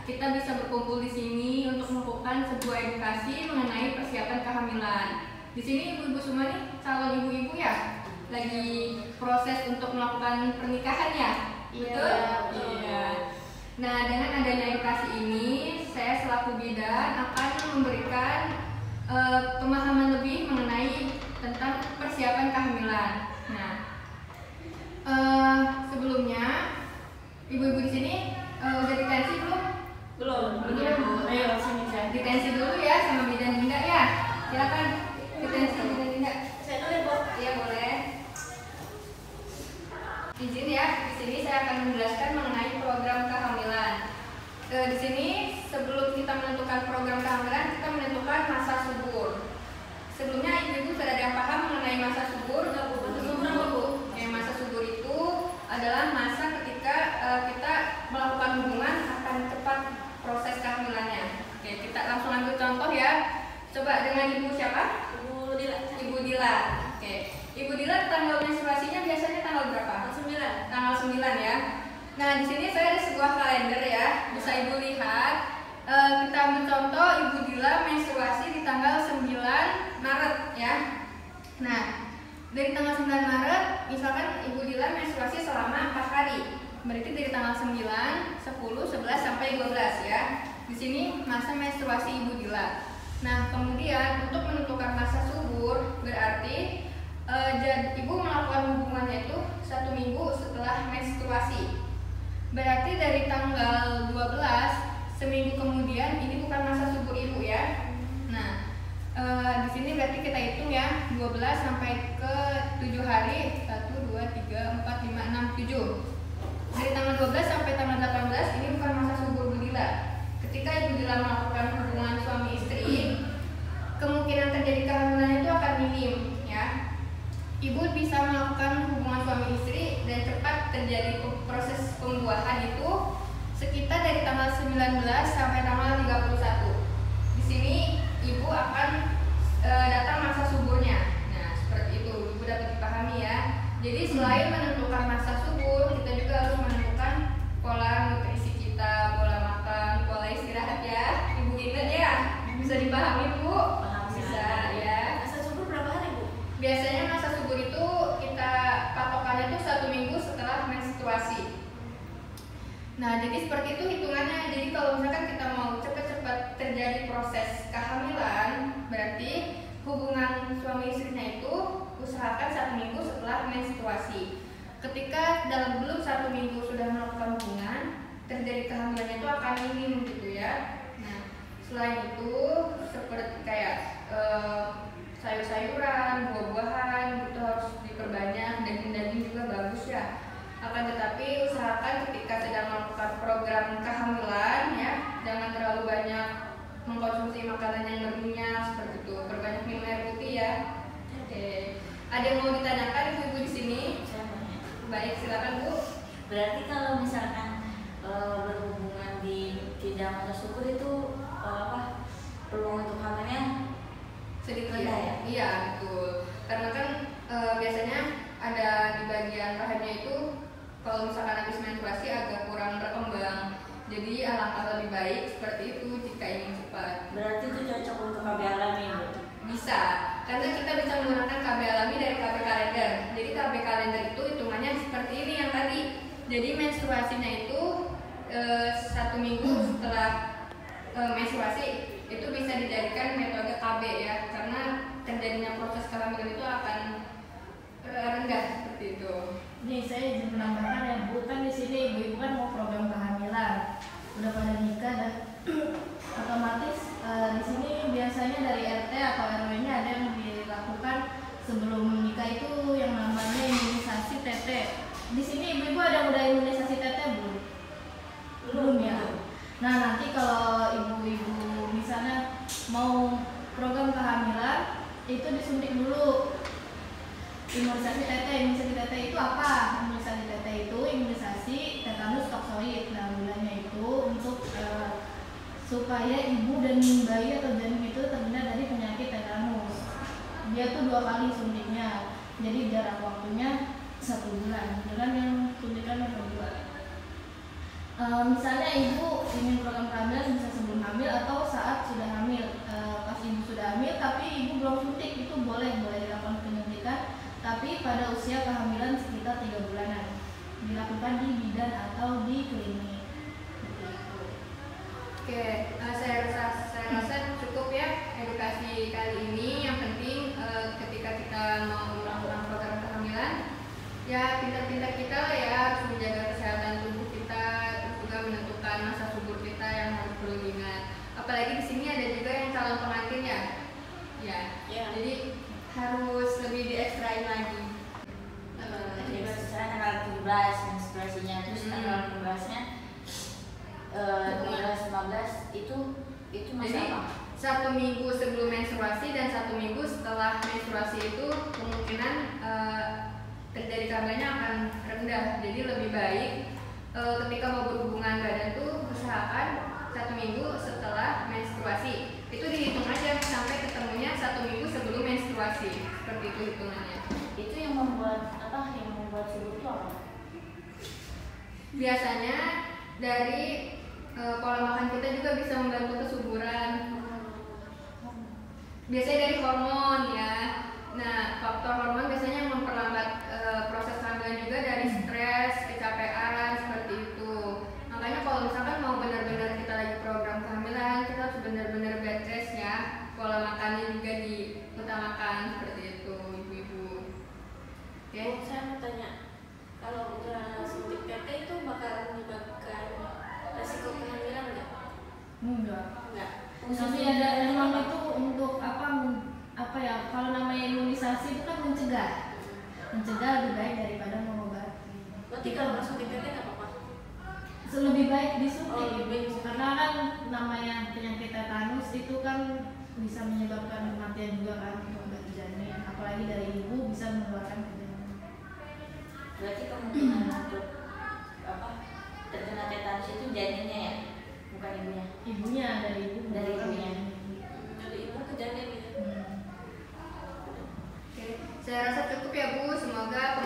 kita bisa berkumpul di sini untuk melakukan sebuah edukasi mengenai persiapan kehamilan. Di sini ibu-ibu semua nih calon ibu-ibu ya, lagi proses untuk melakukan pernikahan ya, betul? Iya. Nah, dengan adanya edukasi ini, saya selaku bidan akan memberikan pemahaman lebih mengenai tentang persiapan kehamilan. Nah, sebelumnya ibu-ibu di sini udah ditensi belum? Belum. Ayo sini saya. Ditensi dulu ya sama bidan Dinda ya. Silakan ditensi bidan Dinda. Saya dulu ya, Bu. Iya, boleh. Izin ya, di sini saya akan menjelaskan mengenai program kehamilan. Di sini sebelum kita menentukan program kehamilan, kita menentukan masa subur. Sebelumnya ibu-ibu sudah ada yang paham mengenai masa subur? Belum, Bu. Masa subur itu adalah masa ketika kita melakukan hubungan akan cepat proses kehamilannya. Oke, kita langsung ambil contoh ya. Coba dengan ibu siapa? Ibu Dila. Ibu Dila. Oke, Ibu Dila tanggal menstruasinya biasanya tanggal berapa? Tanggal 9 ya. Nah, di sini saya ada sebuah kalender ya. Bisa ibu lihat. Kita ambil contoh Ibu Dila menstruasi di tanggal 9 Maret ya. Nah, dari tanggal 9 Maret, misalkan Ibu Dila menstruasi selama 4 hari. Berarti dari tanggal 9, 10, 11 sampai 12 ya. Di sini masa menstruasi Ibu Dila. Nah, kemudian untuk menentukan masa subur berarti ibu melakukan hubungannya itu 1 minggu setelah menstruasi. Berarti dari tanggal 12 seminggu kemudian ini bukan masa subur ibu ya. Nah, di sini berarti kita hitung ya 12 sampai ke 7 hari. 1, 2, 3, 4, 5, 6, 7. Dari tanggal 12 sampai tanggal 18 ini bukan masa subur Ibu Dila. Ketika Ibu Dila melakukan hubungan suami istri, kemungkinan terjadi kehamilan itu akan minim ya. Ibu bisa melakukan hubungan suami istri dan cepat terjadi proses pembuahan itu sekitar dari tanggal 19 sampai tanggal 31. Di sini ibu akan datang masa suburnya. Nah, seperti itu, ibu dapat dipahami ya. Jadi selain menentukan masa subur, kita juga harus menentukan pola nutrisi kita, pola makan, pola istirahat ya. Ibu ingat ya? Bisa dipahami Bu? Bisa ya. Masa subur berapa hari Bu? Biasanya masa subur itu kita patokannya itu 1 minggu setelah menstruasi. Nah, jadi seperti itu hitungannya. Jadi kalau misalkan kita mau cepat-cepat terjadi proses kehamilan, berarti hubungan suami istrinya itu usahakan 1 minggu setelah menstruasi. Ketika dalam belum 1 minggu sudah melakukan hubungan, terjadi kehamilannya itu akan minim gitu ya. Nah, selain itu seperti kayak sayur-sayuran, buah-buahan itu harus diperbanyak, daging-daging juga bagus ya. Akan tetapi usahakan ketika sedang melakukan program kehamilan ya, jangan terlalu banyak mengkonsumsi makanan yang berminyak seperti itu. Perbanyak minum air putih ya. Oke. Ada yang mau ditanyakan ibu-ibu di sini? Baik, silakan Bu. Berarti kalau misalkan berhubungan di tidak masa subur itu peluang untuk hamilnya Sedikit rendah ya? Iya, betul. Karena kan biasanya ada di bagian rahimnya itu kalau misalkan habis menstruasi agak kurang berkembang. Jadi alangkah lebih baik seperti itu jika ingin cepat. Berarti itu cocok untuk KB alami Bu? Bisa, karena kita bisa menggunakan KB alami dari KB kalender. Jadi KB kalender itu hitungannya seperti ini yang tadi. Jadi menstruasinya itu 1 minggu setelah menstruasi itu bisa dijadikan metode KB ya, karena terjadinya proses kehamilan itu akan rendah seperti itu. Nih saya izin menambahkan ya Bu, kan di sini ibu-ibu kan mau program kehamilan, udah pada nikah dan otomatis di sini biasanya dari RT atau RW-nya ada yang dilakukan sebelum menikah itu yang namanya imunisasi TT. Di sini ibu-ibu ada udah imunisasi TT belum? Belum ya. Nah nanti kalau ibu-ibu misalnya mau program kehamilan itu disuntik dulu. Imunisasi TT. Imunisasi TT itu apa? Imunisasi TT itu imunisasi tetanus toksoid. Nah gunanya itu untuk supaya ibu dan bayi atau janin itu terhindar dari penyakit tetanus. Dia tuh 2 kali suntiknya. Jadi jarak waktunya 1 bulan dengan yang suntikan yang kedua. Misalnya ibu ingin program kehamilan bisa sebelum hamil atau saat sudah hamil. Pas ibu sudah hamil tapi ibu belum suntik itu boleh dilakukan penyuntikan, tapi pada usia kehamilan sekitar 3 bulanan dilakukan di bidan atau di klinik. Oke, saya rasa cukup ya edukasi kali ini. Yang penting ketika kita mau melakukan program kehamilan, ya pintar-pintar kita lah ya, harus menjaga kesehatan tubuh kita, terus juga menentukan masa subur kita yang harus perlu diingat. Apalagi di sini ada juga yang calon pengantin ya, jadi harus lebih diekstrain lagi. Jadi sekarang tanggal 17 menstruasinya, terus tanggal 15-nya 15 itu masa Jadi, apa? 1 minggu sebelum menstruasi dan 1 minggu setelah menstruasi itu kemungkinan terjadi kehamilannya akan rendah. Jadi lebih baik ketika mau berhubungan badan tuh usahakan 1 minggu setelah menstruasi. Itu dihitung aja sampai ketemunya 1 minggu sebelum menstruasi. Seperti itu hitungannya. Itu yang membuat subur itu apa? Biasanya dari pola makan kita juga bisa membantu kesuburan. Biasanya dari hormon ya. Nah, faktor hormon biasanya yang memperlambat proses kehamilan juga dari stres, kecapean, seperti itu. Makanya kalau misalkan mau benar-benar kita lagi program kehamilan, kita harus benar-benar bed rest ya. Pola makannya juga diutamakan, seperti itu, ibu-ibu. Oke. Saya mau tanya, kalau udah suntik PT itu bakal menyebabkan resiko kehamilan nggak? Enggak. Enggak. Tapi ada memang itu untuk apa ya? Kalau namanya imunisasi itu kan mencegah lebih baik daripada mengobati. Berarti kalau nggak suntik PT nggak apa-apa? Lebih baik disuntik, Oh, lebih baik disuntik. karena kan namanya penyakit tetanus itu kan bisa menyebabkan kematian juga kan dari janin, apalagi dari ibu bisa mengeluarkan ke janin. Berarti kemungkinan untuk terkena tetanus itu janinnya ya, bukan ibunya. Ibunya dari ibu Dari mengeluarkan ibunya. janin. Dari ibu ke janin gitu. Hmm. Oke, saya rasa cukup ya Bu. Semoga